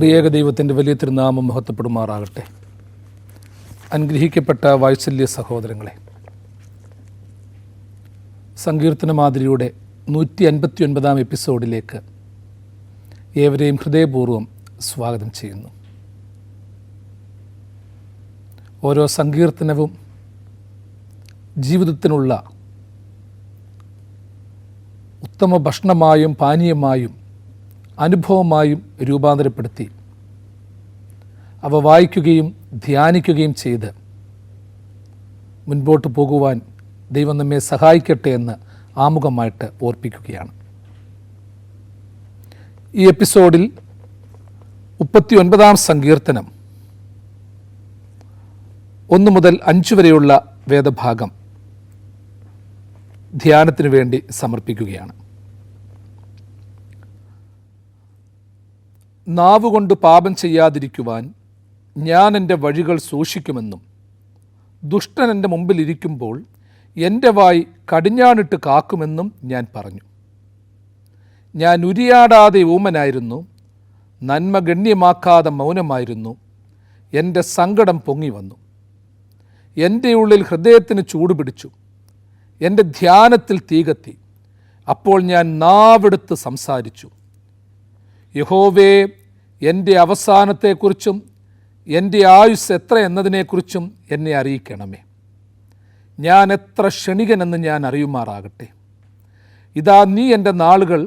ത്രിയേക ദൈവത്തിൻ്റെ വലിയ തിരുനാമം മഹത്വപ്പെടുമാറാകട്ടെ. അനുഗ്രഹിക്കപ്പെട്ട വാത്സല്യ സഹോദരങ്ങളെ, സങ്കീർത്തന മാതിരിയുടെ 159 എപ്പിസോഡിലേക്ക് ഏവരെയും ഹൃദയപൂർവ്വം സ്വാഗതം ചെയ്യുന്നു. ഓരോ സങ്കീർത്തനവും ജീവിതത്തിനുള്ള ഉത്തമ ഭക്ഷണമായും പാനീയമായും അനുഭവമായും രൂപാന്തരപ്പെടുത്തി അവ വായിക്കുകയും ധ്യാനിക്കുകയും ചെയ്ത് മുൻപോട്ട് പോകുവാൻ ദൈവം നമ്മെ സഹായിക്കട്ടെ എന്ന് ആമുഖമായിട്ട് ഓർപ്പിക്കുകയാണ്. ഈ എപ്പിസോഡിൽ 39 സങ്കീർത്തനം 1 മുതൽ 5 വരെയുള്ള വേദഭാഗം ധ്യാനത്തിനു വേണ്ടി സമർപ്പിക്കുകയാണ്. നാവുകൊണ്ട് പാപം ചെയ്യാതിരിക്കുവാൻ ഞാൻ എൻ്റെ വഴികൾ സൂക്ഷിക്കുമെന്നും ദുഷ്ടൻ എൻ്റെ മുമ്പിലിരിക്കുമ്പോൾ എൻ്റെ വായ് കടിഞ്ഞാണിട്ട് കാക്കുമെന്നും ഞാൻ പറഞ്ഞു. ഞാൻ ഉരിയാടാതെ ഊമനായിരുന്നു, നന്മ ഗണ്യമാക്കാതെ മൗനമായിരുന്നു. എൻ്റെ സങ്കടം പൊങ്ങി വന്നു, എൻ്റെ ഉള്ളിൽ ഹൃദയത്തിന് ചൂടുപിടിച്ചു, എൻ്റെ ധ്യാനത്തിൽ തീ കത്തി. അപ്പോൾ ഞാൻ നാവെടുത്ത് സംസാരിച്ചു. യഹോവേ, എൻ്റെ അവസാനത്തെക്കുറിച്ചും എൻ്റെ ആയുസ് എത്ര എന്നതിനെക്കുറിച്ചും എന്നെ അറിയിക്കണമേ. ഞാൻ എത്ര ക്ഷണികനെന്ന് ഞാൻ അറിയുമാറാകട്ടെ. ഇതാ, നീ എൻ്റെ നാളുകൾ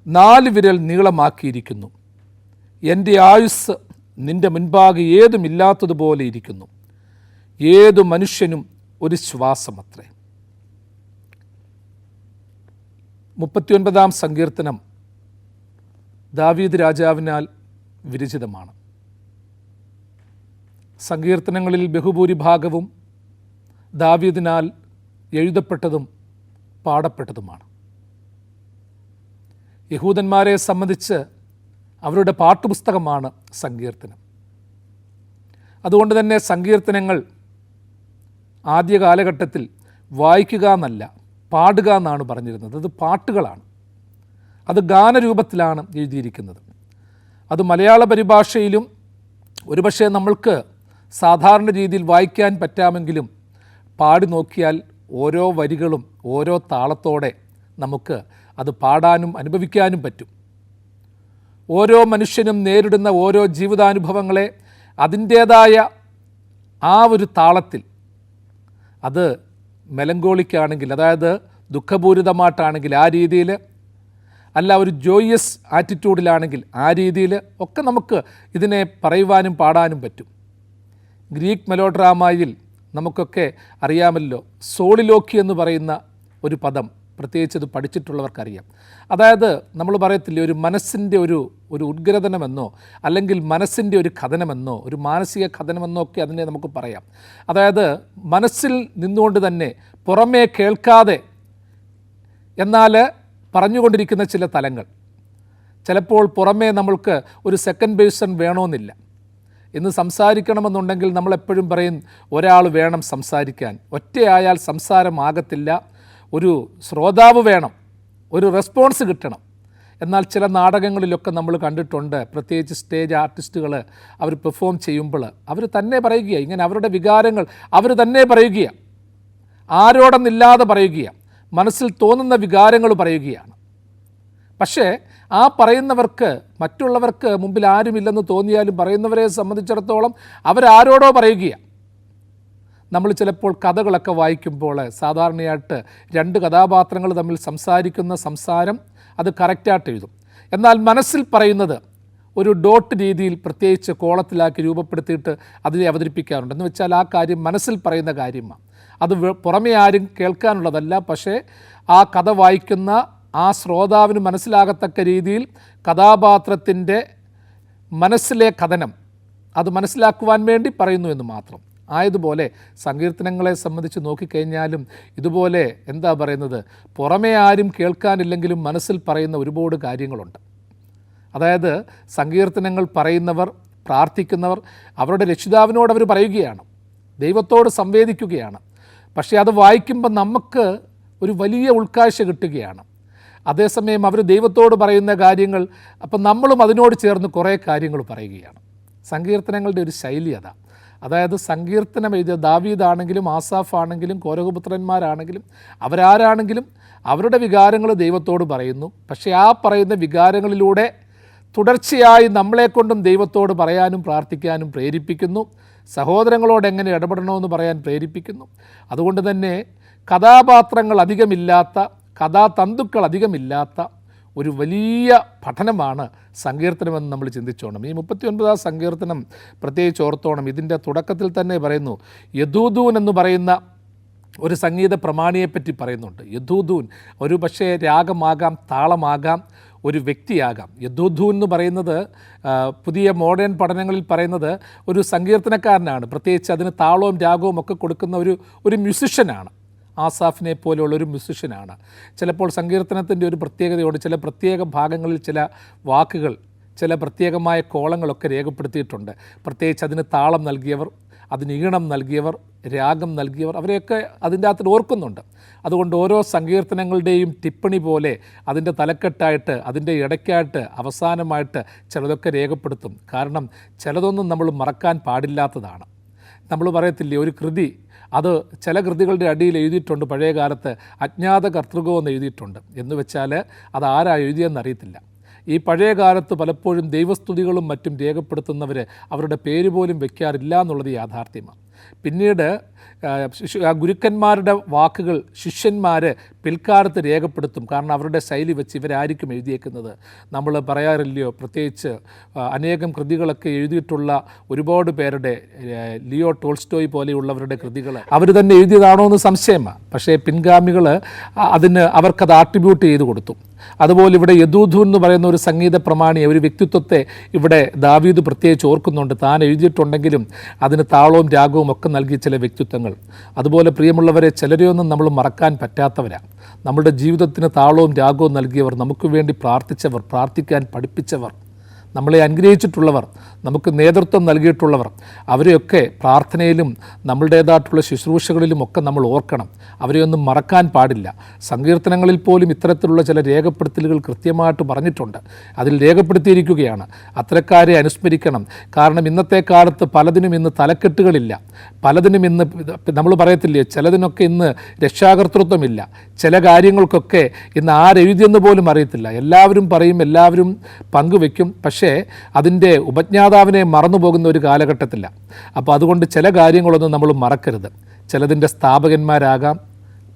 4 വിരൽ നീളമാക്കിയിരിക്കുന്നു. എൻ്റെ ആയുസ് നിൻ്റെ മുൻപാകെ ഏതുമില്ലാത്തതുപോലെ ഇരിക്കുന്നു. ഏതു മനുഷ്യനും ഒരു ശ്വാസമത്രേ. 39 സങ്കീർത്തനം ദാവീദ് രാജാവിനാൽ വിരചിതമാണ്. സങ്കീർത്തനങ്ങളിൽ ബഹുഭൂരിഭാഗവും ദാവീദിനാൽ എഴുതപ്പെട്ടതും പാടപ്പെട്ടതുമാണ്. യഹൂദന്മാരെ സംബന്ധിച്ച് അവരുടെ പാട്ടുപുസ്തകമാണ് സങ്കീർത്തനം. അതുകൊണ്ട് തന്നെ സങ്കീർത്തനങ്ങൾ ആദ്യ കാലഘട്ടത്തിൽ വായിക്കുക എന്നല്ല, പാടുക എന്നാണ് പറഞ്ഞിരുന്നത്. അത് പാട്ടുകളാണ്, അത് ഗാനരൂപത്തിലാണ് എഴുതിയിരിക്കുന്നത്. അത് മലയാള പരിഭാഷയിലും ഒരുപക്ഷെ നമ്മൾക്ക് സാധാരണ രീതിയിൽ വായിക്കാൻ പറ്റാമെങ്കിലും പാടി നോക്കിയാൽ ഓരോ വരികളും ഓരോ താളത്തോടെ നമുക്ക് അത് പാടാനും അനുഭവിക്കാനും പറ്റും. ഓരോ മനുഷ്യനും നേരിടുന്ന ഓരോ ജീവിതാനുഭവങ്ങളെ അതിൻ്റേതായ ആ ഒരു താളത്തിൽ, അത് മെലങ്കോളിക്കാണെങ്കിൽ, അതായത് ദുഃഖപൂരിതമായിട്ടാണെങ്കിൽ ആ രീതിയിൽ, അല്ല ഒരു ജോയസ് ആറ്റിറ്റ്യൂഡിലാണെങ്കിൽ ആ രീതിയിൽ ഒക്കെ നമുക്ക് ഇതിനെ പറയുവാനും പാടാനും പറ്റും. ഗ്രീക്ക് മെലോഡ്രാമയിൽ നമുക്കൊക്കെ അറിയാമല്ലോ, സോളിലോക്കി എന്ന് പറയുന്ന ഒരു പദം, പ്രത്യേകിച്ച് ഇത് പഠിച്ചിട്ടുള്ളവർക്കറിയാം. അതായത് നമ്മൾ പറയത്തില്ലേ, ഒരു മനസ്സിൻ്റെ ഒരു ഉദ്ഗ്രഥനമെന്നോ അല്ലെങ്കിൽ മനസ്സിൻ്റെ ഒരു കഥനമെന്നോ ഒരു മാനസിക കഥനമെന്നോ ഒക്കെ അതിനെ നമുക്ക് പറയാം. അതായത് മനസ്സിൽ നിന്നുകൊണ്ട് തന്നെ പുറമേ കേൾക്കാതെ എന്നാൽ പറഞ്ഞുകൊണ്ടിരിക്കുന്ന ചില തലങ്ങൾ. ചിലപ്പോൾ പുറമേ നമ്മൾക്ക് ഒരു സെക്കൻഡ് പേഴ്സൺ വേണമെന്നില്ല. ഇന്ന് സംസാരിക്കണമെന്നുണ്ടെങ്കിൽ നമ്മളെപ്പോഴും പറയും ഒരാൾ വേണം സംസാരിക്കാൻ. ഒറ്റയായാൽ സംസാരമാകത്തില്ല, ഒരു ശ്രോതാവ് വേണം, ഒരു റെസ്പോൺസ് കിട്ടണം. എന്നാൽ ചില നാടകങ്ങളിലൊക്കെ നമ്മൾ കണ്ടിട്ടുണ്ട്, പ്രത്യേകിച്ച് സ്റ്റേജ് ആർട്ടിസ്റ്റുകൾ അവർ പെർഫോം ചെയ്യുമ്പോൾ അവർ തന്നെ പറയുകയാണ്, ഇങ്ങനെ അവരുടെ വികാരങ്ങൾ അവർ തന്നെ പറയുകയാണ്, ആരോടെന്നില്ലാതെ പറയുകയാണ്, മനസ്സിൽ തോന്നുന്ന വികാരങ്ങൾ പറയുകയാണ്. പക്ഷേ ആ പറയുന്നവർക്ക് മറ്റുള്ളവർക്ക് മുമ്പിൽ ആരുമില്ലെന്ന് തോന്നിയാലും പറയുന്നവരെ സംബന്ധിച്ചിടത്തോളം അവരാരോടോ പറയുകയാണ്. നമ്മൾ ചിലപ്പോൾ കഥകളൊക്കെ വായിക്കുമ്പോൾ സാധാരണയായിട്ട് 2 കഥാപാത്രങ്ങൾ തമ്മിൽ സംസാരിക്കുന്ന സംസാരം അത് കറക്റ്റായിട്ട് എഴുതും. എന്നാൽ മനസ്സിൽ പറയുന്നത് ഒരു ഡോട്ട് രീതിയിൽ പ്രത്യേകിച്ച് കോളത്തിലാക്കി രൂപപ്പെടുത്തിയിട്ട് അതിനെ അവതരിപ്പിക്കാറുണ്ട്. എന്ന് വെച്ചാൽ ആ കാര്യം മനസ്സിൽ പറയുന്ന കാര്യമാണ്, അത് പുറമേ ആരും കേൾക്കാനുള്ളതല്ല. പക്ഷേ ആ കഥ വായിക്കുന്ന ആ ശ്രോതാവിന് മനസ്സിലാകത്തക്ക രീതിയിൽ കഥാപാത്രത്തിൻ്റെ മനസ്സിലെ കഥനം അത് മനസ്സിലാക്കുവാൻ വേണ്ടി പറയുന്നു എന്ന് മാത്രം. ആയതുപോലെ സങ്കീർത്തനങ്ങളെ സംബന്ധിച്ച് നോക്കിക്കഴിഞ്ഞാലും ഇതുപോലെ എന്താ പറയുന്നത്, പുറമേ ആരും കേൾക്കാനില്ലെങ്കിലും മനസ്സിൽ പറയുന്ന ഒരുപാട് കാര്യങ്ങളുണ്ട്. അതായത് സങ്കീർത്തനങ്ങൾ പറയുന്നവർ, പ്രാർത്ഥിക്കുന്നവർ അവരുടെ രക്ഷിതാവിനോട് അവർ പറയുകയാണ്, ദൈവത്തോട് സംവേദിക്കുകയാണ്. പക്ഷേ അത് വായിക്കുമ്പോൾ നമുക്ക് ഒരു വലിയ ഉൾക്കാഴ്ച കിട്ടുകയാണ്. അതേസമയം അവർ ദൈവത്തോട് പറയുന്ന കാര്യങ്ങൾ, അപ്പം നമ്മളും അതിനോട് ചേർന്ന് കുറേ കാര്യങ്ങൾ പറയുകയാണ്. സങ്കീർത്തനങ്ങളുടെ ഒരു ശൈലി അതാണ്. അതായത് സങ്കീർത്തനം എഴുതിയ ദാവീദാണെങ്കിലും ആസാഫ് ആണെങ്കിലും കോരഹപുത്രന്മാരാണെങ്കിലും അവരാരാണെങ്കിലും അവരുടെ വികാരങ്ങൾ ദൈവത്തോട് പറയുന്നു. പക്ഷേ ആ പറയുന്ന വികാരങ്ങളിലൂടെ തുടർച്ചയായി നമ്മളെക്കൊണ്ടും ദൈവത്തോട് പറയാനും പ്രാർത്ഥിക്കാനും പ്രേരിപ്പിക്കുന്നു. സഹോദരങ്ങളോട് എങ്ങനെ ഇടപെടണമെന്ന് പറയാൻ പ്രേരിപ്പിക്കുന്നു. അതുകൊണ്ട് തന്നെ കഥാപാത്രങ്ങൾ അധികമില്ലാത്ത, കഥാതന്തുക്കൾ അധികമില്ലാത്ത ഒരു വലിയ പഠനമാണ് സങ്കീർത്തനമെന്ന് നമ്മൾ ചിന്തിച്ചോണം. ഈ 39-ാം സങ്കീർത്തനം പ്രത്യേകിച്ച് ഓർത്തോണം. ഇതിൻ്റെ തുടക്കത്തിൽ തന്നെ പറയുന്നു, യദൂദൂൻ എന്ന് പറയുന്ന ഒരു സംഗീത പ്രമാണിയെപ്പറ്റി പറയുന്നുണ്ട്. യദൂദൂൻ ഒരു പക്ഷേ രാഗമാകാം, താളമാകാം, ഒരു വ്യക്തിയാകാം. യദൂദൂൻ എന്ന് പറയുന്നത് പുതിയ മോഡേൺ പഠനങ്ങളിൽ പറയുന്നത് ഒരു സങ്കീർത്തനക്കാരനാണ്. പ്രത്യേകിച്ച് അതിന് താളവും രാഗവും ഒക്കെ കൊടുക്കുന്ന ഒരു മ്യൂസിഷ്യനാണ്. ആസാഫിനെ പോലെയുള്ള ഒരു മ്യൂസിഷ്യനാണ്. ചിലപ്പോൾ സങ്കീർത്തനത്തിൻ്റെ ഒരു പ്രത്യേകതയോട് ചില പ്രത്യേക ഭാഗങ്ങളിൽ ചില വാക്കുകൾ, ചില പ്രത്യേകമായ കോളങ്ങളൊക്കെ രേഖപ്പെടുത്തിയിട്ടുണ്ട്. പ്രത്യേകിച്ച് അതിന് താളം നൽകിയവർ, അതിന് ഈണം നൽകിയവർ, രാഗം നൽകിയവർ, അവരെയൊക്കെ അതിൻ്റെ അകത്ത് ഓർക്കുന്നുണ്ട്. അതുകൊണ്ട് ഓരോ സങ്കീർത്തനങ്ങളുടെയും ടിപ്പണി പോലെ അതിൻ്റെ തലക്കെട്ടായിട്ട്, അതിൻ്റെ ഇടയ്ക്കായിട്ട്, അവസാനമായിട്ട് ചിലതൊക്കെ രേഖപ്പെടുത്തും. കാരണം ചിലതൊന്നും നമ്മൾ മറക്കാൻ പാടില്ലാത്തതാണ്. നമ്മൾ പറയത്തില്ലേ, ഒരു കൃതി അത് ചില കൃതികളുടെ അടിയിൽ എഴുതിയിട്ടുണ്ട് പഴയ കാലത്ത്, അജ്ഞാത കർത്തൃകോ എന്ന് എഴുതിയിട്ടുണ്ട്. എന്ന് വെച്ചാൽ അത് ആരാ എഴുതിയെന്നറിയത്തില്ല. ഈ പഴയ കാലത്ത് പലപ്പോഴും ദൈവസ്തുതികളും മറ്റും രേഖപ്പെടുത്തുന്നവർ അവരുടെ പേര് പോലും വയ്ക്കാറില്ല എന്നുള്ളത് യാഥാർത്ഥ്യമാണ്. പിന്നീട് ഗുരുക്കന്മാരുടെ വാക്കുകൾ ശിഷ്യന്മാർ പിൽക്കാലത്ത് രേഖപ്പെടുത്തും. കാരണം അവരുടെ ശൈലി വെച്ച് ഇവരായിരിക്കും എഴുതിയേക്കുന്നത്. നമ്മൾ പറയാറില്ലയോ, പ്രത്യേകിച്ച് അനേകം കൃതികളൊക്കെ എഴുതിയിട്ടുള്ള ഒരുപാട് പേരുടെ, ലിയോ ടോൾസ്റ്റോയ് പോലെയുള്ളവരുടെ കൃതികൾ അവർ തന്നെ എഴുതിയതാണോ എന്ന് സംശയമാണ്. പക്ഷേ പിൻഗാമികൾ അവർക്കത് ആട്രിബ്യൂട്ട് ചെയ്ത് കൊടുത്തു. അതുപോലെ ഇവിടെ യദൂദൂൻ എന്ന് പറയുന്ന ഒരു സംഗീത പ്രമാണിയെ, ഒരു വ്യക്തിത്വത്തെ ഇവിടെ ദാവീദ് പ്രത്യേകിച്ച് ഓർക്കുന്നുണ്ട്. താൻ എഴുതിയിട്ടുണ്ടെങ്കിലും അതിന് താളവും രാഗവും ഒക്കെ നൽകിയ ചില വ്യക്തിത്വങ്ങൾ. അതുപോലെ പ്രിയമുള്ളവരെ, ചിലരെയൊന്നും നമ്മൾ മറക്കാൻ പറ്റാത്തവരാണ്. നമ്മുടെ ജീവിതത്തിന് താളവും രാഗവും നൽകിയവർ, നമുക്ക് വേണ്ടി പ്രാർത്ഥിച്ചവർ, പ്രാർത്ഥിക്കാൻ പഠിപ്പിച്ചവർ, നമ്മളെ അനുഗ്രഹിച്ചിട്ടുള്ളവർ, നമുക്ക് നേതൃത്വം നൽകിയിട്ടുള്ളവർ, അവരെയൊക്കെ പ്രാർത്ഥനയിലും നമ്മളുടേതായിട്ടുള്ള ശുശ്രൂഷകളിലും ഒക്കെ നമ്മൾ ഓർക്കണം. അവരെയൊന്നും മറക്കാൻ പാടില്ല. സങ്കീർത്തനങ്ങളിൽ പോലും ഇത്തരത്തിലുള്ള ചില രേഖപ്പെടുത്തലുകൾ കൃത്യമായിട്ട് പറഞ്ഞിട്ടുണ്ട്. അതിൽ രേഖപ്പെടുത്തിയിരിക്കുകയാണ്. അത്തരക്കാരെ അനുസ്മരിക്കണം. കാരണം ഇന്നത്തെ കാലത്ത് പലതിനും ഇന്ന് തലക്കെട്ടുകളില്ല. പലതിനും ഇന്ന് നമ്മൾ പറയത്തില്ലേ, ചിലതിനൊക്കെ ഇന്ന് രക്ഷാകർതൃത്വമില്ല. ചില കാര്യങ്ങൾക്കൊക്കെ ഇന്ന് ആരെഴുതിയെന്ന് പോലും അറിയത്തില്ല. എല്ലാവരും പറയും, എല്ലാവരും പങ്കുവെക്കും. പക്ഷേ അതിൻ്റെ ഉപജ്ഞാതാവിനെ മറന്നുപോകുന്ന ഒരു കാലഘട്ടത്തില്ല. അപ്പോൾ അതുകൊണ്ട് ചില കാര്യങ്ങളൊന്നും നമ്മൾ മറക്കരുത്. ചിലതിൻ്റെ സ്ഥാപകന്മാരാകാം,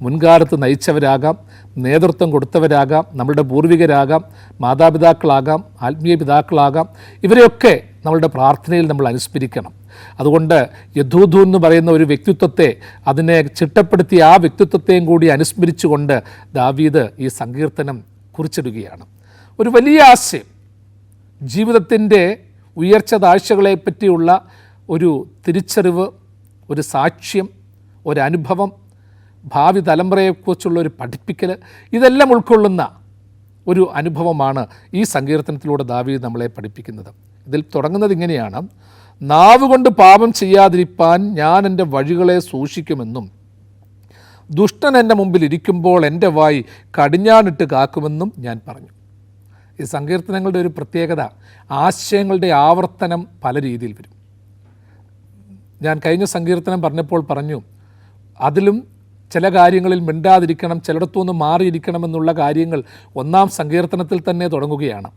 മുൻകാലത്ത് നയിച്ചവരാകാം, നേതൃത്വം കൊടുത്തവരാകാം, നമ്മളുടെ പൂർവികരാകാം, മാതാപിതാക്കളാകാം, ആത്മീയ പിതാക്കളാകാം. ഇവരെയൊക്കെ നമ്മളുടെ പ്രാർത്ഥനയിൽ നമ്മൾ അനുസ്മരിക്കണം. അതുകൊണ്ട് യദൂദൂൻ എന്ന് പറയുന്ന ഒരു വ്യക്തിത്വത്തെ, അതിനെ ചിട്ടപ്പെടുത്തിയ ആ വ്യക്തിത്വത്തെയും കൂടി അനുസ്മരിച്ചുകൊണ്ട് ദാവീദ് ഈ സങ്കീർത്തനം കുറിച്ചിടുകയാണ്. ഒരു വലിയ ആശയം, ജീവിതത്തിൻ്റെ ഉയർച്ച താഴ്ചകളെ പറ്റിയുള്ള ഒരു തിരിച്ചറിവ്, ഒരു സാക്ഷ്യം, ഒരനുഭവം, ഭാവി തലമുറയെക്കുറിച്ചുള്ള ഒരു പഠിപ്പിക്കൽ, ഇതെല്ലാം ഉൾക്കൊള്ളുന്ന ഒരു അനുഭവമാണ് ഈ സങ്കീർത്തനത്തിലൂടെ ദാവീദ് നമ്മളെ പഠിപ്പിക്കുന്നത്. ഇതിൽ തുടങ്ങുന്നത് ഇങ്ങനെയാണ്: നാവുകൊണ്ട് പാപം ചെയ്യാതിരിപ്പാൻ ഞാൻ എൻ്റെ വഴികളെ സൂക്ഷിക്കുമെന്നും ദുഷ്ടൻ എൻ്റെ മുമ്പിൽ ഇരിക്കുമ്പോൾ എൻ്റെ വായ് കടിഞ്ഞാണിട്ട് കാക്കുമെന്നും ഞാൻ പറഞ്ഞു. ഈ സങ്കീർത്തനങ്ങളുടെ ഒരു പ്രത്യേകത, ആശയങ്ങളുടെ ആവർത്തനം പല രീതിയിൽ വരും. ഞാൻ കഴിഞ്ഞ സങ്കീർത്തനം പറഞ്ഞപ്പോൾ പറഞ്ഞു, അതിലും ചില കാര്യങ്ങളിൽ മിണ്ടാതിരിക്കണം, ചിലയിടത്തുനിന്ന് മാറിയിരിക്കണമെന്നുള്ള കാര്യങ്ങൾ 1-ാം സങ്കീർത്തനത്തിൽ തന്നെ തുടങ്ങുകയാണ്.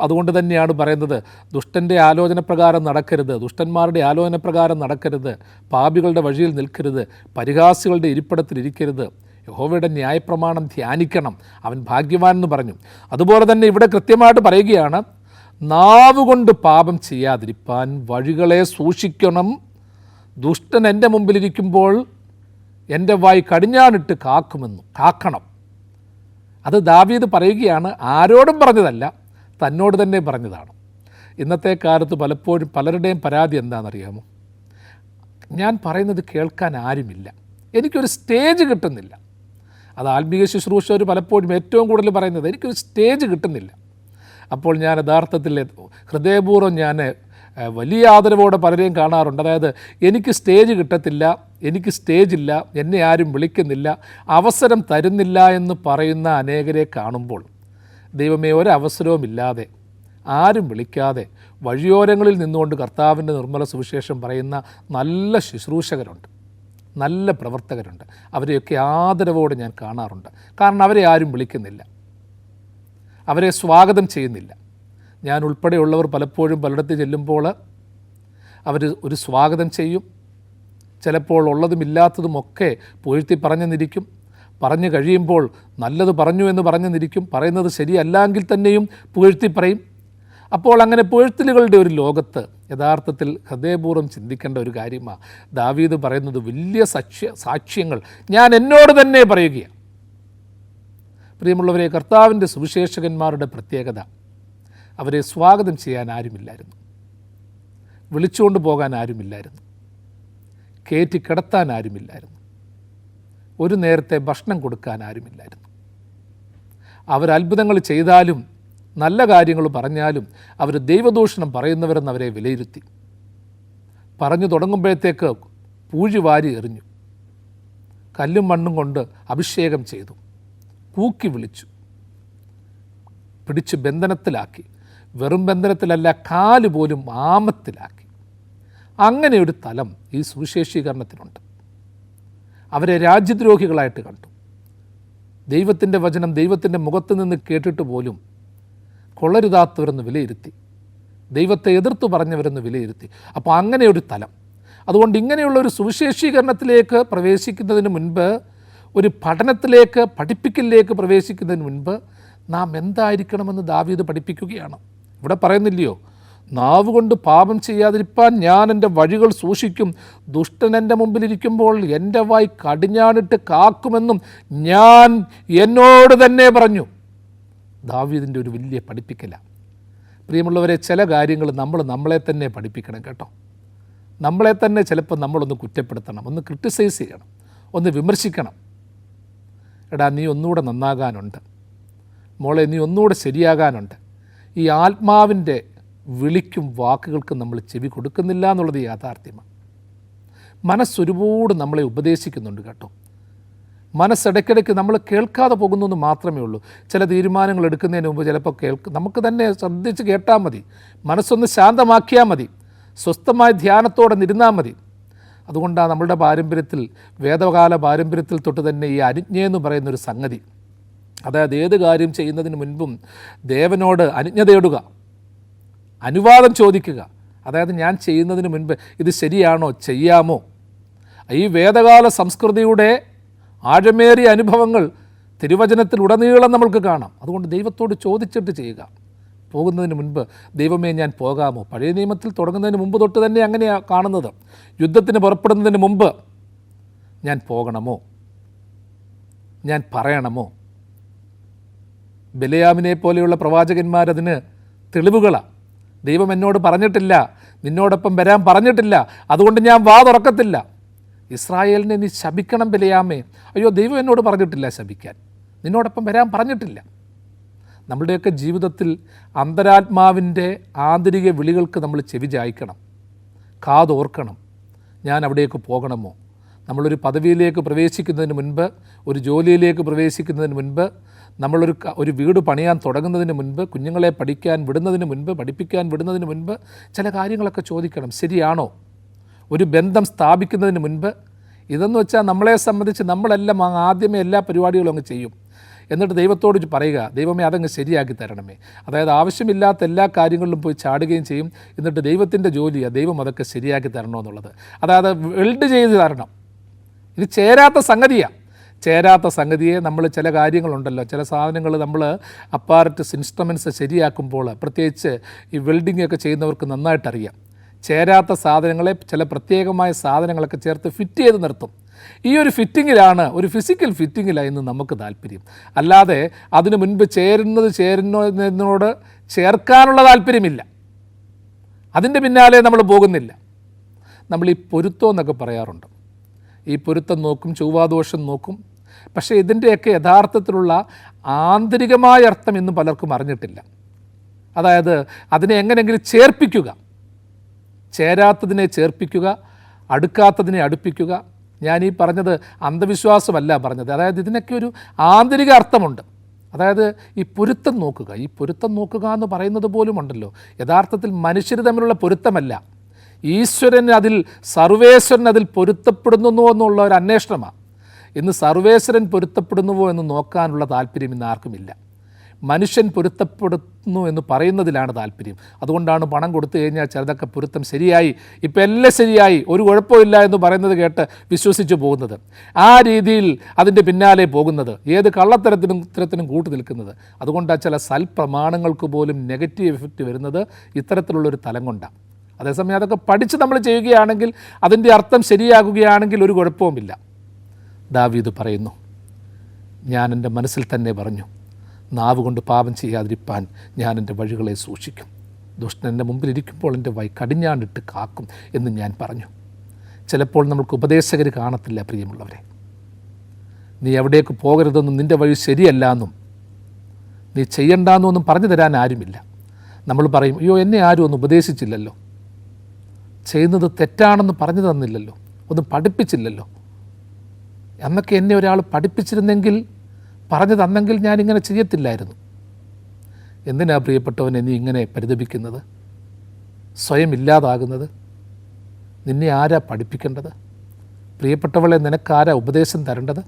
അതുകൊണ്ട് തന്നെയാണ് പറയുന്നത്, ദുഷ്ടൻ്റെ ആലോചന പ്രകാരം നടക്കരുത്, ദുഷ്ടന്മാരുടെ ആലോചന പ്രകാരം നടക്കരുത്, പാപികളുടെ വഴിയിൽ നിൽക്കരുത്, പരിഹാസികളുടെ ഇരിപ്പിടത്തിലിരിക്കരുത്, യഹോവയുടെ ന്യായപ്രമാണം ധ്യാനിക്കണം, അവൻ ഭാഗ്യവാൻ എന്ന് പറഞ്ഞു. അതുപോലെ തന്നെ ഇവിടെ കൃത്യമായിട്ട് പറയുകയാണ്, നാവുകൊണ്ട് പാപം ചെയ്യാതിരിപ്പാൻ വഴികളെ സൂക്ഷിക്കണം, ദുഷ്ടൻ എൻ്റെ മുമ്പിലിരിക്കുമ്പോൾ എൻ്റെ വായ് കടിഞ്ഞാണിട്ട് കാക്കണം. അത് ദാവീദ് പറയുകയാണ്. ആരോടും പറഞ്ഞതല്ല, തന്നോട് തന്നെ പറഞ്ഞതാണ്. ഇന്നത്തെ കാലത്ത് പലപ്പോഴും പലരുടെയും പരാതി എന്താണെന്നറിയാമോ? ഞാൻ പറയുന്നത് കേൾക്കാൻ ആരുമില്ല, എനിക്കൊരു സ്റ്റേജ് കിട്ടുന്നില്ല. അത് ആത്മീയ ശുശ്രൂഷകർ പലപ്പോഴും ഏറ്റവും കൂടുതൽ പറയുന്നത്, എനിക്കൊരു സ്റ്റേജ് കിട്ടുന്നില്ല. അപ്പോൾ ഞാൻ യഥാർത്ഥത്തിൽ ഹൃദയപൂർവ്വം ഞാൻ വലിയ ആദരവോടെ പലരെയും കാണാറുണ്ട്. അതായത് എനിക്ക് സ്റ്റേജ് കിട്ടത്തില്ല, എനിക്ക് സ്റ്റേജില്ല, എന്നെ ആരും വിളിക്കുന്നില്ല, അവസരം തരുന്നില്ല എന്ന് പറയുന്ന അനേകരെ കാണുമ്പോൾ ദൈവമേ, ഒരവസരവുമില്ലാതെ ആരും വിളിക്കാതെ വഴിയോരങ്ങളിൽ നിന്നുകൊണ്ട് കർത്താവിൻ്റെ നിർമ്മല സുവിശേഷം പറയുന്ന നല്ല ശുശ്രൂഷകരുണ്ട്, നല്ല പ്രവർത്തകരുണ്ട്. അവരെയൊക്കെ ആദരവോടെ ഞാൻ കാണാറുണ്ട്. കാരണം അവരെ ആരും വിളിക്കുന്നില്ല, അവരെ സ്വാഗതം ചെയ്യുന്നില്ല. ഞാൻ ഉൾപ്പെടെയുള്ളവർ പലപ്പോഴും പലയിടത്ത് ചെല്ലുമ്പോൾ അവർ ഒരു സ്വാഗതം ചെയ്യും. ചിലപ്പോൾ ഉള്ളതുമില്ലാത്തതുമൊക്കെ പുകഴ്ത്തി പറഞ്ഞെന്നിരിക്കും. പറഞ്ഞു കഴിയുമ്പോൾ നല്ലത് പറഞ്ഞു എന്ന് പറഞ്ഞെന്നിരിക്കും. പറയുന്നത് ശരിയല്ലെങ്കിൽ തന്നെയും പുകഴ്ത്തി പറയും. അപ്പോൾ അങ്ങനെ പുകഴ്ത്തലുകളുടെ ഒരു ലോകത്ത് യഥാർത്ഥത്തിൽ ഹൃദയപൂർവ്വം ചിന്തിക്കേണ്ട ഒരു കാര്യമാണ്. ദാവീദ് പറയുന്നത് വലിയ സാക്ഷ്യങ്ങൾ ഞാൻ എന്നോട് തന്നെ പറയുകയാണ്. പ്രിയമുള്ളവരെ, കർത്താവിൻ്റെ സുവിശേഷകന്മാരുടെ പ്രത്യേകത, അവരെ സ്വാഗതം ചെയ്യാൻ ആരുമില്ലായിരുന്നു, വിളിച്ചുകൊണ്ട് പോകാൻ ആരുമില്ലായിരുന്നു, കയറ്റി കിടത്താൻ ആരുമില്ലായിരുന്നു, ഒരു നേരത്തെ ഭക്ഷണം കൊടുക്കാൻ ആരുമില്ലായിരുന്നു. അവർ അത്ഭുതങ്ങൾ ചെയ്താലും നല്ല കാര്യങ്ങൾ പറഞ്ഞാലും അവർ ദൈവദൂഷണം പറയുന്നവരെന്ന് അവരെ വിലയിരുത്തി. പറഞ്ഞു തുടങ്ങുമ്പോഴത്തേക്ക് പൂഴി വാരി എറിഞ്ഞു, കല്ലും മണ്ണും കൊണ്ട് അഭിഷേകം ചെയ്തു, കൂക്കി വിളിച്ചു, പിടിച്ച് ബന്ധനത്തിലാക്കി. വെറും ബന്ധനത്തിലല്ല, കാല് പോലും ആമത്തിലാക്കി. അങ്ങനെ ഒരു തലം ഈ സുവിശേഷീകരണത്തിനുണ്ട്. അവരെ രാജ്യദ്രോഹികളായിട്ട് കണ്ടു. ദൈവത്തിൻ്റെ വചനം ദൈവത്തിൻ്റെ മുഖത്ത് നിന്ന് കേട്ടിട്ട് പോലും കൊള്ളരുതാത്തവരെന്ന് വിലയിരുത്തി, ദൈവത്തെ എതിർത്ത് പറഞ്ഞവരെന്ന് വിലയിരുത്തി. അപ്പോൾ അങ്ങനെ ഒരു തലം. അതുകൊണ്ട് ഇങ്ങനെയുള്ള ഒരു സുവിശേഷീകരണത്തിലേക്ക് പ്രവേശിക്കുന്നതിന് മുൻപ്, ഒരു പഠനത്തിലേക്ക്, പഠിപ്പിക്കലിലേക്ക് പ്രവേശിക്കുന്നതിന് മുൻപ് നാം എന്തായിരിക്കണമെന്ന് ദാവീദ് പഠിപ്പിക്കുകയാണ്. ഇവിടെ പറയുന്നില്ലയോ, നാവുകൊണ്ട് പാപം ചെയ്യാതിരിപ്പാൻ ഞാൻ എൻ്റെ വഴികൾ സൂക്ഷിക്കും, ദുഷ്ടൻ എൻ്റെ മുമ്പിലിരിക്കുമ്പോൾ എൻ്റെ വായ് കടിഞ്ഞാണിട്ട് കാക്കുമെന്നും ഞാൻ എന്നോട് തന്നെ പറഞ്ഞു. ദാവീദിൻ്റെ ഒരു വലിയ പഠിപ്പിക്കലാണ്. പ്രിയമുള്ളവരെ, ചില കാര്യങ്ങൾ നമ്മളെ തന്നെ പഠിപ്പിക്കണം കേട്ടോ. നമ്മളെ തന്നെ ചിലപ്പോൾ നമ്മളൊന്ന് കുറ്റപ്പെടുത്തണം, ഒന്ന് ക്രിട്ടിസൈസ് ചെയ്യണം, ഒന്ന് വിമർശിക്കണം. എടാ, നീ ഒന്നുകൂടെ നന്നാകാനുണ്ട്, മോളെ നീ ഒന്നുകൂടെ ശരിയാകാനുണ്ട്. ഈ ആത്മാവിൻ്റെ വിളിക്കും വാക്കുകൾക്കും നമ്മൾ ചെവി കൊടുക്കുന്നില്ല എന്നുള്ളത് യാഥാർത്ഥ്യമാണ്. മനസ്സൊരുപാട് നമ്മളെ ഉപദേശിക്കുന്നുണ്ട് കേട്ടോ. മനസ്സിടയ്ക്കിടയ്ക്ക് നമ്മൾ കേൾക്കാതെ പോകുന്നെന്ന് മാത്രമേ ഉള്ളൂ. ചില തീരുമാനങ്ങൾ എടുക്കുന്നതിന് മുമ്പ് ചിലപ്പോൾ നമുക്ക് തന്നെ ശ്രദ്ധിച്ച് കേട്ടാൽ മതി, മനസ്സൊന്ന് ശാന്തമാക്കിയാൽ മതി, സ്വസ്ഥമായ ധ്യാനത്തോടെ നിരുന്നാൽ മതി. അതുകൊണ്ടാണ് നമ്മളുടെ പാരമ്പര്യത്തിൽ, വേദകാല പാരമ്പര്യത്തിൽ തൊട്ട് തന്നെ ഈ അനുജ്ഞ എന്ന് പറയുന്നൊരു സംഗതി, അതായത് ഏത് കാര്യം ചെയ്യുന്നതിന് മുൻപും ദേവനോട് അനുജ്ഞ തേടുക, അനുവാദം ചോദിക്കുക. അതായത് ഞാൻ ചെയ്യുന്നതിന് മുൻപ് ഇത് ശരിയാണോ, ചെയ്യാമോ? ഈ വേദകാല സംസ്കൃതിയുടെ ആഴമേറിയ അനുഭവങ്ങൾ തിരുവചനത്തിൽ ഉടനീളം നമ്മൾക്ക് കാണാം. അതുകൊണ്ട് ദൈവത്തോട് ചോദിച്ചിട്ട് ചെയ്യുക. പോകുന്നതിന് മുൻപ് ദൈവമേ ഞാൻ പോകാമോ? പഴയ നിയമത്തിൽ തുടങ്ങുന്നതിന് മുമ്പ് തൊട്ട് തന്നെ അങ്ങനെയാണ് കാണുന്നത്. യുദ്ധത്തിന് പുറപ്പെടുന്നതിന് മുമ്പ് ഞാൻ പോകണമോ, ഞാൻ പറയണമോ? ബിലയാമിനെ പോലെയുള്ള പ്രവാചകന്മാരതിന് തെളിവുകളാണ്. ദൈവം എന്നോട് പറഞ്ഞിട്ടില്ല, നിന്നോടൊപ്പം വരാൻ പറഞ്ഞിട്ടില്ല, അതുകൊണ്ട് ഞാൻ വാ തുറക്കത്തില്ല. ഇസ്രായേലിനെ നീ ശപിക്കണം ബിലയാമേ. അയ്യോ, ദൈവം എന്നോട് പറഞ്ഞിട്ടില്ല ശപിക്കാൻ, നിന്നോടൊപ്പം വരാൻ പറഞ്ഞിട്ടില്ല. നമ്മളുടെയൊക്കെ ജീവിതത്തിൽ അന്തരാത്മാവിൻ്റെ ആന്തരിക വിളികൾക്ക് നമ്മൾ ചെവി ചായ്ക്കണം, കാതോർക്കണം. ഞാൻ അവിടേക്ക് പോകണമോ? നമ്മളൊരു പദവിയിലേക്ക് പ്രവേശിക്കുന്നതിന് മുൻപ്, ഒരു ജോലിയിലേക്ക് പ്രവേശിക്കുന്നതിന് മുൻപ്, ഒരു വീട് പണിയാൻ തുടങ്ങുന്നതിന് മുൻപ്, കുഞ്ഞുങ്ങളെ പഠിക്കാൻ വിടുന്നതിന് മുൻപ്, പഠിപ്പിക്കാൻ വിടുന്നതിന് മുൻപ് ചില കാര്യങ്ങളൊക്കെ ചോദിക്കണം. ശരിയാണോ? ഒരു ബന്ധം സ്ഥാപിക്കുന്നതിന് മുൻപ്. ഇതെന്ന് വെച്ചാൽ നമ്മളെ സംബന്ധിച്ച് നമ്മളെല്ലാം ആദ്യമേ എല്ലാ പരിപാടികളും അങ്ങ് ചെയ്യും. എന്നിട്ട് ദൈവത്തോട് പറയുക, ദൈവമേ അതങ്ങ് ശരിയാക്കി തരണമേ. അതായത് ആവശ്യമില്ലാത്ത എല്ലാ കാര്യങ്ങളിലും പോയി ചാടുകയും ചെയ്യും. എന്നിട്ട് ദൈവത്തിൻ്റെ ജോലിയാണ് ദൈവം അതൊക്കെ ശരിയാക്കി തരണമെന്നുള്ളത്. അതായത് വെൽഡ് ചെയ്ത് തരണം. ഇത് ചേരാത്ത സംഗതിയാണ്. ചേരാത്ത സംഗതിയെ നമ്മൾ ചില കാര്യങ്ങളുണ്ടല്ലോ, ചില സാധനങ്ങൾ നമ്മൾ അപ്പാരറ്റസ് ഇൻസ്ട്രുമെൻറ്റ്സ് ശരിയാക്കുമ്പോൾ, പ്രത്യേകിച്ച് ഈ വെൽഡിംഗ് ഒക്കെ ചെയ്യുന്നവർക്ക് നന്നായിട്ടറിയാം, ചേരാത്ത സാധനങ്ങളെ ചില പ്രത്യേകമായ സാധനങ്ങളൊക്കെ ചേർത്ത് ഫിറ്റ് ചെയ്ത് നിർത്തും. ഈ ഒരു ഫിറ്റിങ്ങിലാണ്, ഒരു ഫിസിക്കൽ ഫിറ്റിങ്ങിലാണ് ഇന്ന് നമുക്ക് താല്പര്യം. അല്ലാതെ അതിനു മുൻപ് ചേരുന്നതിനോട് ചേർക്കാനുള്ള താല്പര്യമില്ല, അതിൻ്റെ പിന്നാലെ നമ്മൾ പോകുന്നില്ല. നമ്മൾ ഈ പൊരുത്തം എന്നൊക്കെ പറയാറുണ്ട്. ഈ പൊരുത്തം നോക്കും, ചൊവ്വാദോഷം നോക്കും. പക്ഷേ ഇതിൻ്റെയൊക്കെ യഥാർത്ഥത്തിലുള്ള ആന്തരികമായ അർത്ഥം ഇന്ന് പലർക്കും അറിഞ്ഞിട്ടില്ല. അതായത് അതിനെ എങ്ങനെയെങ്കിലും ചേർപ്പിക്കുക, ചേരാത്തതിനെ ചേർപ്പിക്കുക, അടുക്കാത്തതിനെ അടുപ്പിക്കുക. ഞാൻ ഈ പറഞ്ഞത് അന്ധവിശ്വാസമല്ല പറഞ്ഞത്. അതായത് ഇതിനൊക്കെ ഒരു ആന്തരിക അർത്ഥമുണ്ട്. അതായത് ഈ പൊരുത്തം നോക്കുക, ഈ പൊരുത്തം നോക്കുക എന്ന് പറയുന്നത് പോലും ഉണ്ടല്ലോ, യഥാർത്ഥത്തിൽ മനുഷ്യർ തമ്മിലുള്ള പൊരുത്തമല്ല, ഈശ്വരൻ അതിൽ, സർവേശ്വരൻ അതിൽ പൊരുത്തപ്പെടുന്നു എന്നുള്ള ഒരു അന്വേഷണമാണ്. ഇന്ന് സർവേശ്വരൻ പൊരുത്തപ്പെടുന്നുവോ എന്ന് നോക്കാനുള്ള താല്പര്യം ഇന്ന് ആർക്കുമില്ല. മനുഷ്യൻ പൊരുത്തപ്പെടുന്നു എന്ന് പറയുന്നതിലാണ് താല്പര്യം. അതുകൊണ്ടാണ് പണം കൊടുത്തു കഴിഞ്ഞാൽ ചിലതൊക്കെ പൊരുത്തം ശരിയായി, ഇപ്പം എല്ലാം ശരിയായി, ഒരു കുഴപ്പമില്ല എന്ന് പറയുന്നത് കേട്ട് വിശ്വസിച്ച് പോകുന്നത്, ആ രീതിയിൽ അതിൻ്റെ പിന്നാലെ പോകുന്നത്, ഏത് കള്ളത്തരത്തിനും കൂട്ടു നിൽക്കുന്നത്. അതുകൊണ്ടാണ് ചില സൽപ്രമാണങ്ങൾക്ക് പോലും നെഗറ്റീവ് എഫക്റ്റ് വരുന്നത് ഇത്തരത്തിലുള്ളൊരു തലം കൊണ്ടാണ്. അതേസമയം അതൊക്കെ പഠിച്ച് നമ്മൾ ചെയ്യുകയാണെങ്കിൽ, അതിൻ്റെ അർത്ഥം ശരിയാകുകയാണെങ്കിൽ ഒരു കുഴപ്പവുമില്ല. ദാവീദ് പറയുന്നു, ഞാൻ എൻ്റെ മനസ്സിൽ തന്നെ പറഞ്ഞു, നാവ് കൊണ്ട് പാപം ചെയ്യാതിരിപ്പാൻ ഞാൻ എൻ്റെ വഴികളെ സൂക്ഷിക്കും. ദുഷ്ടൻ എൻ്റെ മുമ്പിലിരിക്കുമ്പോൾ എൻ്റെ വഴി കടിഞ്ഞാണിട്ട് കാക്കും എന്ന് ഞാൻ പറഞ്ഞു. ചിലപ്പോൾ നമുക്ക് ഉപദേശകർ കാണത്തില്ല പ്രിയമുള്ളവരെ. നീ എവിടേക്ക് പോകരുതെന്നും നിൻ്റെ വഴി ശരിയല്ല എന്നും നീ ചെയ്യണ്ടെന്നൊന്നും പറഞ്ഞു തരാൻ ആരുമില്ല. നമ്മൾ പറയും, അയ്യോ എന്നെ ആരും ഒന്നും ഉപദേശിച്ചില്ലല്ലോ, ചെയ്യുന്നത് തെറ്റാണെന്ന് പറഞ്ഞു തന്നില്ലല്ലോ, ഒന്നും പഠിപ്പിച്ചില്ലല്ലോ. അന്നൊക്കെ എന്നെ ഒരാൾ പഠിപ്പിച്ചിരുന്നെങ്കിൽ, പറഞ്ഞു തന്നെങ്കിൽ ഞാനിങ്ങനെ ചെയ്യത്തില്ലായിരുന്നു. എന്തിനാ പ്രിയപ്പെട്ടവനെ നീ ഇങ്ങനെ പരിതപിക്കുന്നത്, സ്വയം ഇല്ലാതാകുന്നത്? നിന്നെ ആരാ പഠിപ്പിക്കേണ്ടത്? പ്രിയപ്പെട്ടവളെ, നിനക്കാരാ ഉപദേശം തരേണ്ടത്?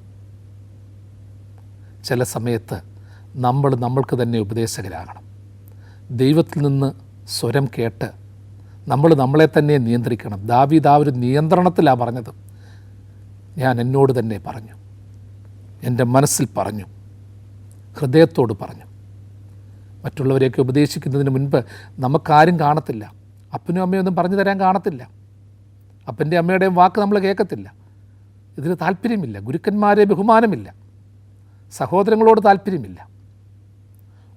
ചില സമയത്ത് നമ്മൾക്ക് തന്നെ ഉപദേശകരാകണം. ദൈവത്തിൽ നിന്ന് സ്വരം കേട്ട് നമ്മളെ തന്നെ നിയന്ത്രിക്കണം. ദാവീദ് ആ ഒരു നിയന്ത്രണത്തിലാണ് പറഞ്ഞത്. ഞാൻ എന്നോട് തന്നെ പറഞ്ഞു, എൻ്റെ മനസ്സിൽ പറഞ്ഞു, ഹൃദയത്തോട് പറഞ്ഞു. മറ്റുള്ളവരെയൊക്കെ ഉപദേശിക്കുന്നതിന് മുൻപ് നമുക്കാരും കാണത്തില്ല, അപ്പനും അമ്മയൊന്നും പറഞ്ഞു തരാൻ കാണത്തില്ല, അപ്പൻ്റെ അമ്മയുടെയും വാക്ക് നമ്മൾ കേൾക്കത്തില്ല. ഇതിന് താല്പര്യമില്ല, ഗുരുക്കന്മാരെ ബഹുമാനമില്ല, സഹോദരങ്ങളോട് താല്പര്യമില്ല.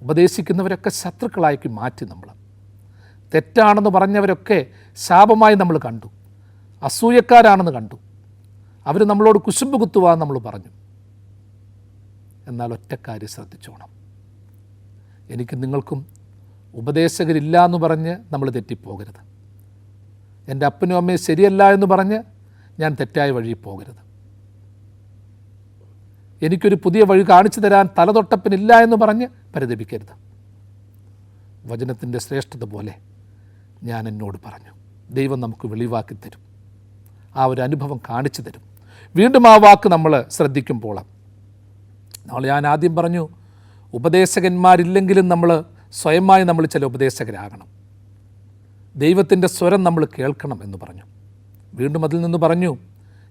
ഉപദേശിക്കുന്നവരൊക്കെ ശത്രുക്കളാക്കി മാറ്റി നമ്മൾ. തെറ്റാണെന്ന് പറഞ്ഞവരൊക്കെ ശാപമായി നമ്മൾ കണ്ടു, അസൂയക്കാരാണെന്ന് കണ്ടു, അവർ നമ്മളോട് കുശുമ്പ് കുത്തുവാന്ന് നമ്മൾ പറഞ്ഞു. എന്നാൽ ഒറ്റക്കാര്യം ശ്രദ്ധിച്ചോണം, എനിക്ക് നിങ്ങൾക്കും ഉപദേശകരില്ല എന്ന് പറഞ്ഞ് നമ്മൾ തെറ്റിപ്പോകരുത്. എൻ്റെ അപ്പനും അമ്മയും ശരിയല്ല എന്ന് പറഞ്ഞ് ഞാൻ തെറ്റായ വഴി പോകരുത്. എനിക്കൊരു പുതിയ വഴി കാണിച്ചു തരാൻ തലതൊട്ടപ്പനില്ല എന്ന് പറഞ്ഞ് പരിതപിക്കരുത്. വചനത്തിൻ്റെ ശ്രേഷ്ഠത പോലെ ഞാൻ എന്നോട് പറഞ്ഞു, ദൈവം നമുക്ക് വെളിവാക്കി തരും, ആ ഒരു അനുഭവം കാണിച്ചു തരും. വീണ്ടും ആ വാക്ക് നമ്മൾ ശ്രദ്ധിക്കുമ്പോൾ, ഞാൻ ആദ്യം പറഞ്ഞു, ഉപദേശകന്മാരില്ലെങ്കിലും സ്വയമായി നമ്മൾ ചില ഉപദേശകരാകണം. ദൈവത്തിൻ്റെ സ്വരം നമ്മൾ കേൾക്കണം എന്ന് പറഞ്ഞു. വീണ്ടും അതിൽ നിന്ന് പറഞ്ഞു,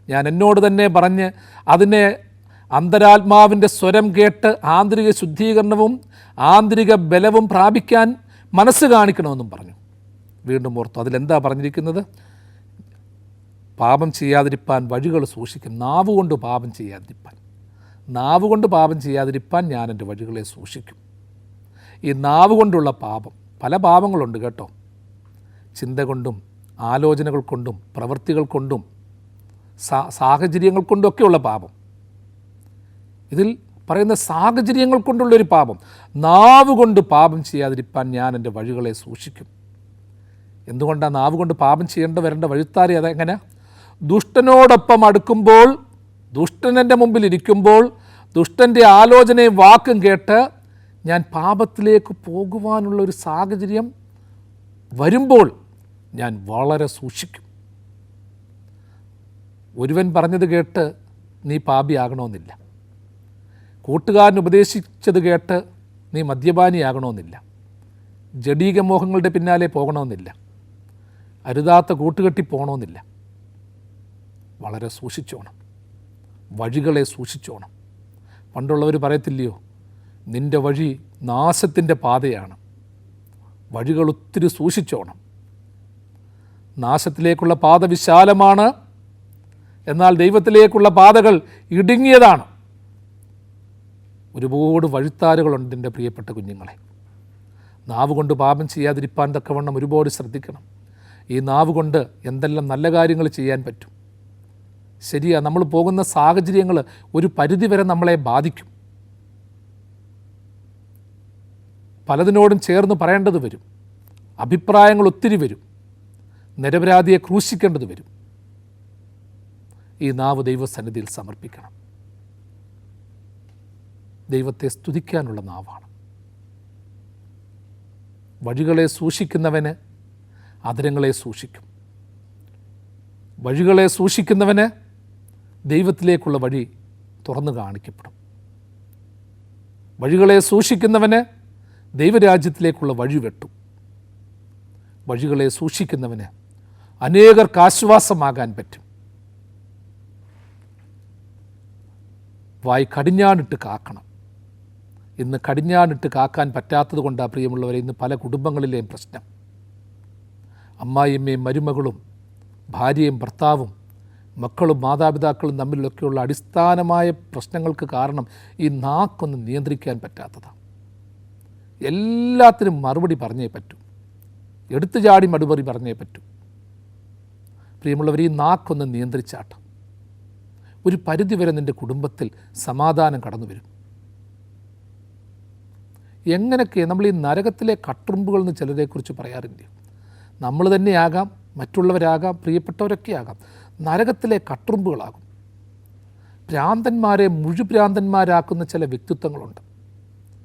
ഞാൻ എന്നോട് തന്നെ പറഞ്ഞ് അതിനെ അന്തരാത്മാവിൻ്റെ സ്വരം കേട്ട് ആന്തരിക ശുദ്ധീകരണവും ആന്തരിക ബലവും പ്രാപിക്കാൻ മനസ്സ് കാണിക്കണമെന്നും പറഞ്ഞു. വീണ്ടും ഓർത്തു, അതിലെന്താ പറഞ്ഞിരിക്കുന്നത്? പാപം ചെയ്യാതിരിപ്പാൻ വഴികൾ സൂക്ഷിക്കും. നാവുകൊണ്ട് പാപം ചെയ്യാതിരിപ്പാൻ, നാവുകൊണ്ട് പാപം ചെയ്യാതിരിപ്പാൻ ഞാൻ എൻ്റെ വഴികളെ സൂക്ഷിക്കും. ഈ നാവ് കൊണ്ടുള്ള പാപം, പല പാപങ്ങളുണ്ട് കേട്ടോ. ചിന്ത കൊണ്ടും ആലോചനകൾ കൊണ്ടും പ്രവൃത്തികൾ കൊണ്ടും സാഹചര്യങ്ങൾ കൊണ്ടൊക്കെയുള്ള പാപം. ഇതിൽ പറയുന്ന സാഹചര്യങ്ങൾ കൊണ്ടുള്ളൊരു പാപം. നാവ് കൊണ്ട് പാപം ചെയ്യാതിരിപ്പാൻ ഞാൻ എൻ്റെ വഴികളെ സൂക്ഷിക്കും. എന്തുകൊണ്ടാണ് നാവ് കൊണ്ട് പാപം വരേണ്ട വഴിത്താരി അതെങ്ങനെ? ദുഷ്ടനോടൊപ്പം അടുക്കുമ്പോൾ, ദുഷ്ടൻ എൻ്റെ മുമ്പിൽ ഇരിക്കുമ്പോൾ, ദുഷ്ടൻ്റെ ആലോചനയും വാക്കും കേട്ട് ഞാൻ പാപത്തിലേക്ക് പോകുവാനുള്ളൊരു സാഹചര്യം വരുമ്പോൾ ഞാൻ വളരെ സൂക്ഷിക്കും. ഒരുവൻ പറഞ്ഞത് കേട്ട് നീ പാപിയാകണമെന്നില്ല, കൂട്ടുകാരൻ ഉപദേശിച്ചത് കേട്ട് നീ മദ്യപാനിയാകണമെന്നില്ല, ജഡീക മോഹങ്ങളുടെ പിന്നാലെ പോകണമെന്നില്ല, അരുതാത്ത കൂട്ടുകെട്ടി പോകണമെന്നില്ല. വളരെ സൂക്ഷിച്ചോണം, വഴികളെ സൂക്ഷിച്ചോണം. പണ്ടുള്ളവർ പറയത്തില്ലയോ, നിൻ്റെ വഴി നാശത്തിൻ്റെ പാതയാണ്, വഴികൾ ഒത്തിരി സൂക്ഷിച്ചോണം. നാശത്തിലേക്കുള്ള പാത വിശാലമാണ്, എന്നാൽ ദൈവത്തിലേക്കുള്ള പാതകൾ ഇടുങ്ങിയതാണ്. ഒരുപാട് വഴിത്താരുകളുണ്ട് എൻ്റെ പ്രിയപ്പെട്ട കുഞ്ഞുങ്ങളെ. നാവ് കൊണ്ട് പാപം ചെയ്യാതിരിപ്പാൻ തക്കവണ്ണം ഒരുപാട് ശ്രദ്ധിക്കണം. ഈ നാവ് കൊണ്ട് എന്തെല്ലാം നല്ല കാര്യങ്ങൾ ചെയ്യാൻ പറ്റും. ശരിയാ, നമ്മൾ പോകുന്ന സാഹചര്യങ്ങൾ ഒരു പരിധിവരെ നമ്മളെ ബാധിക്കും. പലതിനോടും ചേർന്ന് പറയേണ്ടത് വരും, അഭിപ്രായങ്ങൾ ഒത്തിരി വരും. നിരപരാധിയെ ക്രൂശിക്കേണ്ടത് വരും. ഈ നാവ് ദൈവസന്നിധിയിൽ സമർപ്പിക്കണം. ദൈവത്തെ സ്തുതിക്കാനുള്ള നാവാണ്. വഴികളെ സൂക്ഷിക്കുന്നവന് അധരങ്ങളെ സൂക്ഷിക്കും. വഴികളെ സൂക്ഷിക്കുന്നവന് ദൈവത്തിലേക്കുള്ള വഴി തുറന്നു കാണിക്കപ്പെടും. വഴികളെ സൂക്ഷിക്കുന്നവന് ദൈവരാജ്യത്തിലേക്കുള്ള വഴി വെട്ടും. വഴികളെ സൂക്ഷിക്കുന്നവന് അനേകർക്ക് ആശ്വാസമാകാൻ പറ്റും. വായി കടിഞ്ഞാണിട്ട് കാക്കണം. ഇന്ന് കടിഞ്ഞാണിട്ട് കാക്കാൻ പറ്റാത്തത് കൊണ്ടാണ് പ്രിയമുള്ളവരെ ഇന്ന് പല കുടുംബങ്ങളിലെയും പ്രശ്നം. അമ്മായിയമ്മയും മരുമകളും ഭാര്യയും ഭർത്താവും മക്കളും മാതാപിതാക്കളും തമ്മിലൊക്കെയുള്ള അടിസ്ഥാനമായ പ്രശ്നങ്ങൾക്ക് കാരണം ഈ നാക്കൊന്ന് നിയന്ത്രിക്കാൻ പറ്റാത്തതാണ്. എല്ലാത്തിനും മറുപടി പറഞ്ഞേ പറ്റൂ. എടുത്തു ചാടി മറുപടി പറഞ്ഞേ പറ്റൂ. പ്രിയമുള്ളവർ, ഈ നാക്കൊന്ന് നിയന്ത്രിച്ചാട്ടം ഒരു പരിധിവരെ നിൻ്റെ കുടുംബത്തിൽ സമാധാനം കടന്നു വരും. എങ്ങനെയൊക്കെ നമ്മൾ ഈ നരകത്തിലെ കട്ടുറുമ്പുകൾ എന്ന് ചിലരെക്കുറിച്ച് പറയാറില്ല. നമ്മൾ തന്നെയാകാം, മറ്റുള്ളവരാകാം, പ്രിയപ്പെട്ടവരൊക്കെ ആകാം. നരകത്തിലെ കട്ടുറുമ്പുകളാകും. ഭ്രാന്തന്മാരെ മുഴുഭ്രാന്തന്മാരാക്കുന്ന ചില വ്യക്തിത്വങ്ങളുണ്ട്,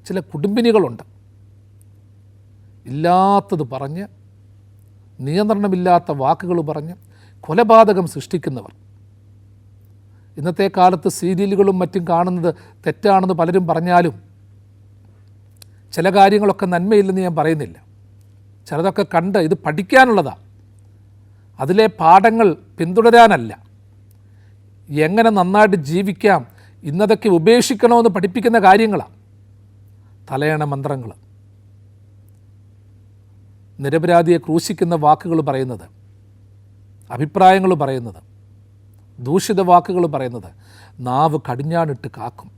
ചില കുടുംബിനികളുണ്ട്. ഇല്ലാത്തത് പറഞ്ഞ്, നിയന്ത്രണമില്ലാത്ത വാക്കുകൾ പറഞ്ഞ് കൊലപാതകം സൃഷ്ടിക്കുന്നവർ. ഇന്നത്തെ കാലത്ത് സീരിയലുകളും മറ്റും കാണുന്നത് തെറ്റാണെന്ന് പലരും പറഞ്ഞാലും ചില കാര്യങ്ങളൊക്കെ നന്മയില്ലെന്ന് ഞാൻ പറയുന്നില്ല. ചിലതൊക്കെ കണ്ട് ഇത് പഠിക്കാനുള്ളതാണ്. അതിലെ പാഠങ്ങൾ പിന്തുടരാനല്ല. എങ്ങനെ നന്നായിട്ട് ജീവിക്കാം, ഇന്നതൊക്കെ ഉപേക്ഷിക്കണമെന്ന് പഠിപ്പിക്കുന്ന കാര്യങ്ങളാണ്. തലയണ മന്ത്രങ്ങൾ, നിരപരാധിയെ ക്രൂശിക്കുന്ന വാക്കുകൾ പറയുന്നത്, അഭിപ്രായങ്ങൾ പറയുന്നത്, ദൂഷിത വാക്കുകൾ പറയുന്നത്, നാവ് കടിഞ്ഞാണിട്ട് കാക്കും.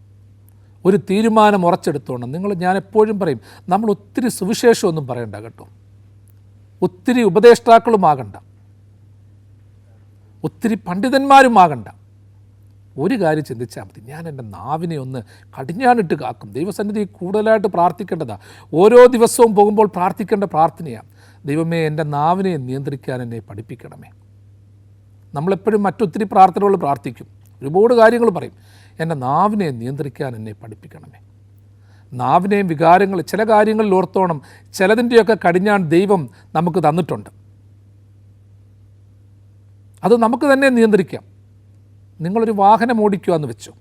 ഒരു തീരുമാനം ഉറച്ചെടുത്തോണം. ഞാൻ എപ്പോഴും പറയും, നമ്മൾ ഒത്തിരി സുവിശേഷമൊന്നും പറയണ്ട കേട്ടോ, ഒത്തിരി ഉപദേഷ്ടാക്കളുമാകണ്ട, ഒത്തിരി പണ്ഡിതന്മാരുമാകണ്ട. ഒരു കാര്യം ചിന്തിച്ചാൽ മതി, ഞാൻ എൻ്റെ നാവിനെ ഒന്ന് കടിഞ്ഞാണിട്ട് കാക്കും. ദൈവസന്നിധി കൂടുതലായിട്ട് പ്രാർത്ഥിക്കേണ്ടതാണ്. ഓരോ ദിവസവും പോകുമ്പോൾ പ്രാർത്ഥിക്കേണ്ട പ്രാർത്ഥനയാണ്, ദൈവമേ എൻ്റെ നാവിനെ നിയന്ത്രിക്കാൻ എന്നെ പഠിപ്പിക്കണമേ. നമ്മളെപ്പോഴും മറ്റൊത്തിരി പ്രാർത്ഥനകൾ പ്രാർത്ഥിക്കും, ഒരുപാട് കാര്യങ്ങൾ പറയും. എൻ്റെ നാവിനെ നിയന്ത്രിക്കാൻ എന്നെ പഠിപ്പിക്കണമേ. നാവിനെയും വികാരങ്ങൾ, ചില കാര്യങ്ങളിൽ ഓർത്തോണം, ചിലതിൻ്റെയൊക്കെ കടിഞ്ഞാൺ ദൈവം നമുക്ക് തന്നിട്ടുണ്ട്. അത് നമുക്ക് തന്നെ നിയന്ത്രിക്കാം. നിങ്ങളൊരു വാഹനം ഓടിക്കുക എന്ന് വെച്ചു,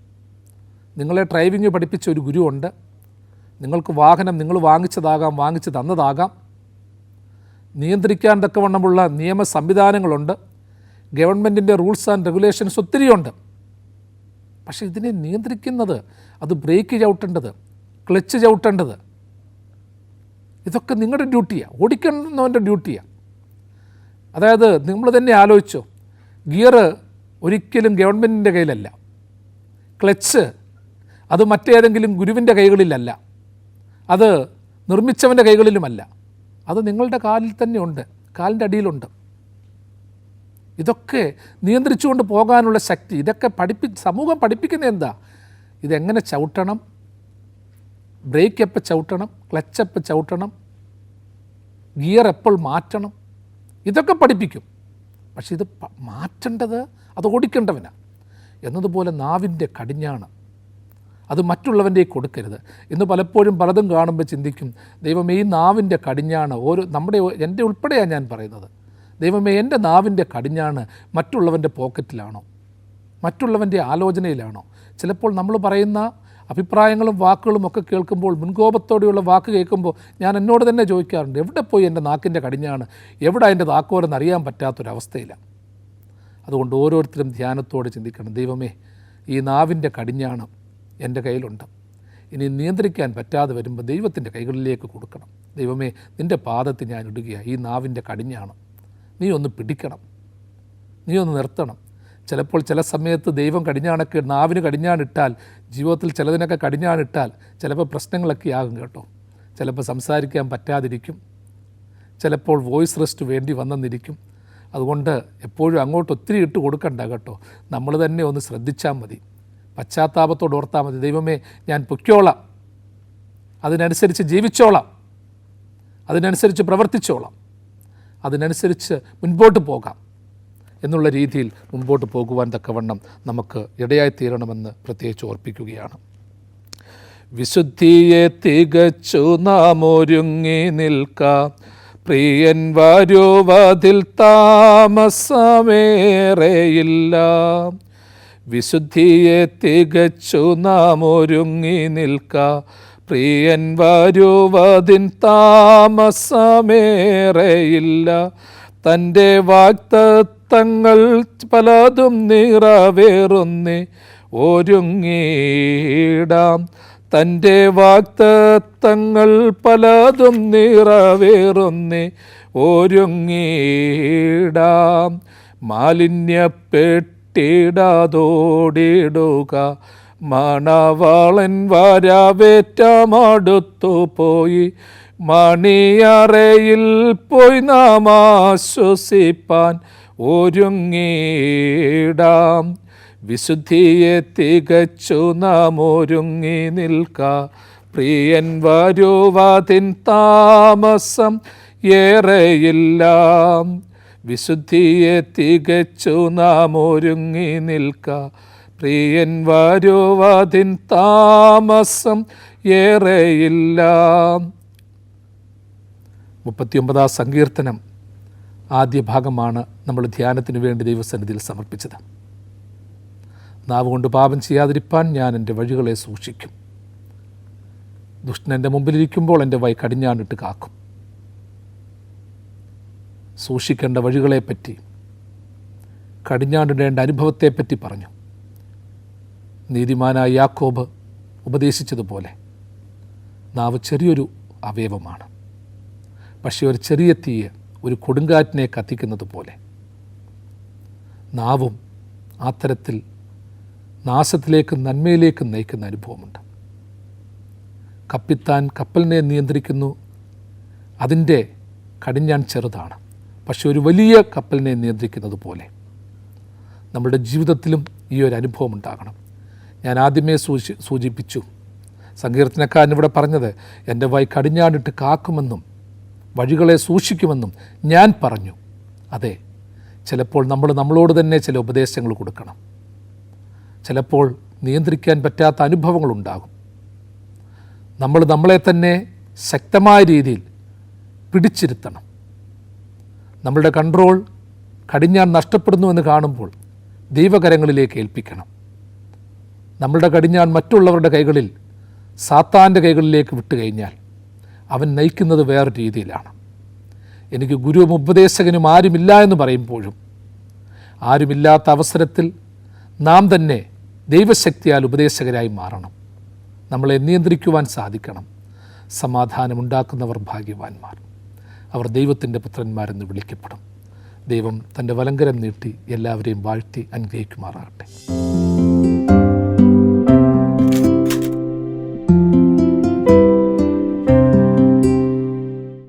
നിങ്ങളെ ഡ്രൈവിംഗ് പഠിപ്പിച്ച ഒരു ഗുരുവുണ്ട്. നിങ്ങൾക്ക് വാഹനം നിങ്ങൾ വാങ്ങിച്ചതാകാം, വാങ്ങിച്ച് തന്നതാകാം. നിയന്ത്രിക്കാൻ തക്കവണ്ണമുള്ള നിയമ സംവിധാനങ്ങളുണ്ട്. ഗവൺമെൻറ്റിൻ്റെ റൂൾസ് ആൻഡ് റെഗുലേഷൻസ് ഒത്തിരിയുണ്ട്. പക്ഷേ ഇതിനെ നിയന്ത്രിക്കുന്നത്, അത് ബ്രേക്ക് ചവിട്ടേണ്ടത്, ക്ലച്ച് ചവിട്ടേണ്ടത്, ഇതൊക്കെ നിങ്ങളുടെ ഡ്യൂട്ടിയാണ്, ഓടിക്കുന്നവൻ്റെ ഡ്യൂട്ടിയാണ്. അതായത് നിങ്ങൾ തന്നെ ആലോചിച്ചോ, ഗിയർ ഒരിക്കലും ഗവൺമെൻറ്റിൻ്റെ കയ്യിലല്ല, ക്ലച്ച് അത് മറ്റേതെങ്കിലും ഗുരുവിൻ്റെ കൈകളിലല്ല, അത് നിർമ്മിച്ചവൻ്റെ കൈകളിലുമല്ല, അത് നിങ്ങളുടെ കാലിൽ തന്നെ ഉണ്ട്, കാലിൻ്റെ അടിയിലുണ്ട്. ഇതൊക്കെ നിയന്ത്രിച്ചുകൊണ്ട് പോകാനുള്ള ശക്തി, ഇതൊക്കെ സമൂഹം പഠിപ്പിക്കുന്നത് എന്താ? ഇതെങ്ങനെ ചവിട്ടണം, ബ്രേക്ക് എപ്പോൾ ചവിട്ടണം, ക്ലച്ച് എപ്പോൾ ചവിട്ടണം, ഗിയർ എപ്പോൾ മാറ്റണം, ഇതൊക്കെ പഠിപ്പിക്കും. പക്ഷെ ഇത് മാറ്റേണ്ടത് അത് ഓടിക്കേണ്ടവനാണ്. എന്നതുപോലെ നാവിൻ്റെ കടിഞ്ഞാണ്, അത് മറ്റുള്ളവൻ്റെ കൊടുക്കരുത്. ഇന്ന് പലപ്പോഴും പലതും കാണുമ്പോൾ ചിന്തിക്കും, ദൈവമേ ഈ നാവിൻ്റെ കടിഞ്ഞാണ് എൻ്റെ ഉൾപ്പെടെയാണ് ഞാൻ പറയുന്നത്, ദൈവമേ എൻ്റെ നാവിൻ്റെ കടിഞ്ഞാണ് മറ്റുള്ളവൻ്റെ പോക്കറ്റിലാണോ, മറ്റുള്ളവൻ്റെ ആലോചനയിലാണോ? ചിലപ്പോൾ നമ്മൾ പറയുന്ന അഭിപ്രായങ്ങളും വാക്കുകളും ഒക്കെ കേൾക്കുമ്പോൾ, മുൻകോപത്തോടെയുള്ള വാക്ക് കേൾക്കുമ്പോൾ ഞാൻ എന്നോട് തന്നെ ചോദിക്കാറുണ്ട്, എവിടെ പോയി എൻ്റെ നാക്കിൻ്റെ കടിഞ്ഞാണ്, എവിടെ എൻ്റെ താക്കോലെന്ന് അറിയാൻ പറ്റാത്തൊരവസ്ഥയിലാണ്. അതുകൊണ്ട് ഓരോരുത്തരും ധ്യാനത്തോടെ ചിന്തിക്കണം, ദൈവമേ ഈ നാവിൻ്റെ കടിഞ്ഞാണ് എൻ്റെ കയ്യിലുണ്ട്, ഇനി നിയന്ത്രിക്കാൻ പറ്റാതെ വരുമ്പോൾ ദൈവത്തിൻ്റെ കൈകളിലേക്ക് കൊടുക്കണം. ദൈവമേ നിൻ്റെ പാദത്തിൽ ഞാൻ ഇടുകയാണ്, ഈ നാവിൻ്റെ കടിഞ്ഞാണ്, നീ ഒന്ന് പിടിക്കണം, നീ ഒന്ന് നിർത്തണം. ചിലപ്പോൾ ചില സമയത്ത് ദൈവം കടിഞ്ഞാണൊക്കെ നാവിന് കടിഞ്ഞാണിട്ടാൽ, ജീവിതത്തിൽ ചിലതിനൊക്കെ കടിഞ്ഞാണിട്ടാൽ ചിലപ്പോൾ പ്രശ്നങ്ങളൊക്കെ ആകും കേട്ടോ. ചിലപ്പോൾ സംസാരിക്കാൻ പറ്റാതിരിക്കും, ചിലപ്പോൾ വോയിസ് റെസ്റ്റ് വേണ്ടി വന്നെന്നിരിക്കും. അതുകൊണ്ട് എപ്പോഴും അങ്ങോട്ട് ഒത്തിരി ഇട്ട് കൊടുക്കണ്ട കേട്ടോ, നമ്മൾ തന്നെ ഒന്ന് ശ്രദ്ധിച്ചാൽ മതി, പശ്ചാത്താപത്തോട് ഓർത്താൽ മതി. ദൈവമേ ഞാൻ പൊയ്ക്കോളാം, അതിനനുസരിച്ച് ജീവിച്ചോളാം, അതിനനുസരിച്ച് പ്രവർത്തിച്ചോളാം. അതിനനുസരിച്ച് മുൻപോട്ട് പോകാം എന്നുള്ള രീതിയിൽ മുൻപോട്ട് പോകുവാൻ തക്കവണ്ണം നമുക്ക് ഇടയായിത്തീരണമെന്ന് പ്രത്യേകിച്ച് ഓർപ്പിക്കുകയാണ്. വിശുദ്ധിയെ തികച്ചു നാം ഒരുങ്ങി നിൽക്കാം, പ്രിയൻ വരുവതിൽ താമസമേറെയില്ല. വിശുദ്ധിയെ തികച്ചു നാം ഒരുങ്ങി നിൽക്കാം, പ്രിയൻ വരുവതിൻ താമസമേറെയില്ല. തൻ്റെ വാഗ്ദത്തങ്ങൾ പലതും നിറവേറുന്നേ ഒരുങ്ങിടാം. തൻ്റെ വാഗ്ദത്തങ്ങൾ പലതും നിറവേറുന്നേ ഒരുങ്ങിടാം. മാലിന്യപ്പെട്ടിടാതോടിടുക, മണവാളൻ വരവേറ്റമടുത്തു പോയി. മണിയറയിൽ പോയി നാം ആശ്വസിപ്പാൻ ഒരുങ്ങിടാം. വിശുദ്ധിയെ തികച്ചു നാം ഒരുങ്ങി നിൽക്കാം, പ്രിയൻ വരുവതിൻ താമസം ഏറെയില്ല. വിശുദ്ധിയെ തികച്ചു നാം ഒരുങ്ങി നിൽക്കാം, പ്രിയൻ വരുവതിൻ താമസം ഏറെയില്ല. 39 സങ്കീർത്തനം ആദ്യ ഭാഗമാണ് നമ്മൾ ധ്യാനത്തിന് വേണ്ടി ദൈവസന്നിധിയിൽ സമർപ്പിച്ചത്. നാവ് കൊണ്ട് പാപം ചെയ്യാതിരിപ്പാൻ ഞാൻ എൻ്റെ വഴികളെ സൂക്ഷിക്കും. ദുഷ്ടൻ എൻ്റെ മുമ്പിലിരിക്കുമ്പോൾ എൻ്റെ വായ് കടിഞ്ഞാണിട്ട് കാക്കും. സൂക്ഷിക്കേണ്ട വഴികളെപ്പറ്റി, കടിഞ്ഞാണിടേണ്ട അനുഭവത്തെപ്പറ്റി പറഞ്ഞു. നീതിമാനായ യാക്കോബ് ഉപദേശിച്ചതുപോലെ നാവ് ചെറിയൊരു അവയവമാണ്. പക്ഷേ ഒരു ചെറിയ തീയെ ഒരു കൊടുങ്കാറ്റിനെ കത്തിക്കുന്നത് പോലെ നാവും ആ തരത്തിൽ നാശത്തിലേക്കും നന്മയിലേക്കും നയിക്കുന്ന അനുഭവമുണ്ട്. കപ്പിത്താൻ കപ്പലിനെ നിയന്ത്രിക്കുന്നു, അതിൻ്റെ കടിഞ്ഞാൺ ചെറുതാണ്. പക്ഷെ ഒരു വലിയ കപ്പലിനെ നിയന്ത്രിക്കുന്നത് പോലെ നമ്മുടെ ജീവിതത്തിലും ഈ ഒരു അനുഭവം ഉണ്ടാകണം. ഞാൻ ആദ്യമേ സൂചിപ്പിച്ചു, സങ്കീർത്തനക്കാരൻ ഇവിടെ പറഞ്ഞത് എൻ്റെ വായ് കടിഞ്ഞാണിട്ട് കാക്കുമെന്നും വഴികളെ സൂക്ഷിക്കുമെന്നും ഞാൻ പറഞ്ഞു. അതെ, ചിലപ്പോൾ നമ്മളോട് തന്നെ ചില ഉപദേശങ്ങൾ കൊടുക്കണം. ചിലപ്പോൾ നിയന്ത്രിക്കാൻ പറ്റാത്ത അനുഭവങ്ങളുണ്ടാകും. നമ്മളെ തന്നെ ശക്തമായ രീതിയിൽ പിടിച്ചിരുത്തണം. നമ്മളുടെ കൺട്രോൾ കടിഞ്ഞാൺ നഷ്ടപ്പെടുന്നുവെന്ന് കാണുമ്പോൾ ദൈവകരങ്ങളിലേക്ക് ഏൽപ്പിക്കണം. നമ്മളുടെ കടിഞ്ഞാൺ മറ്റുള്ളവരുടെ കൈകളിൽ, സാത്താൻ്റെ കൈകളിലേക്ക് വിട്ടുകഴിഞ്ഞാൽ അവൻ നയിക്കുന്നത് വേറെ രീതിയിലാണ്. എനിക്ക് ഗുരുവും ഉപദേശകനും ആരുമില്ല എന്ന് പറയുമ്പോഴും ആരുമില്ലാത്ത അവസരത്തിൽ നാം തന്നെ ദൈവശക്തിയാൽ ഉപദേശകരായി മാറണം. നമ്മളെ നിയന്ത്രിക്കുവാൻ സാധിക്കണം. സമാധാനമുണ്ടാക്കുന്നവർ ഭാഗ്യവാന്മാർ, അവർ ദൈവത്തിൻ്റെ പുത്രന്മാരെന്ന് വിളിക്കപ്പെടും. ദൈവം തൻ്റെ വലങ്കരം നീട്ടി എല്ലാവരെയും വാഴ്ത്തി അനുഗ്രഹിക്കുമാറാകട്ടെ.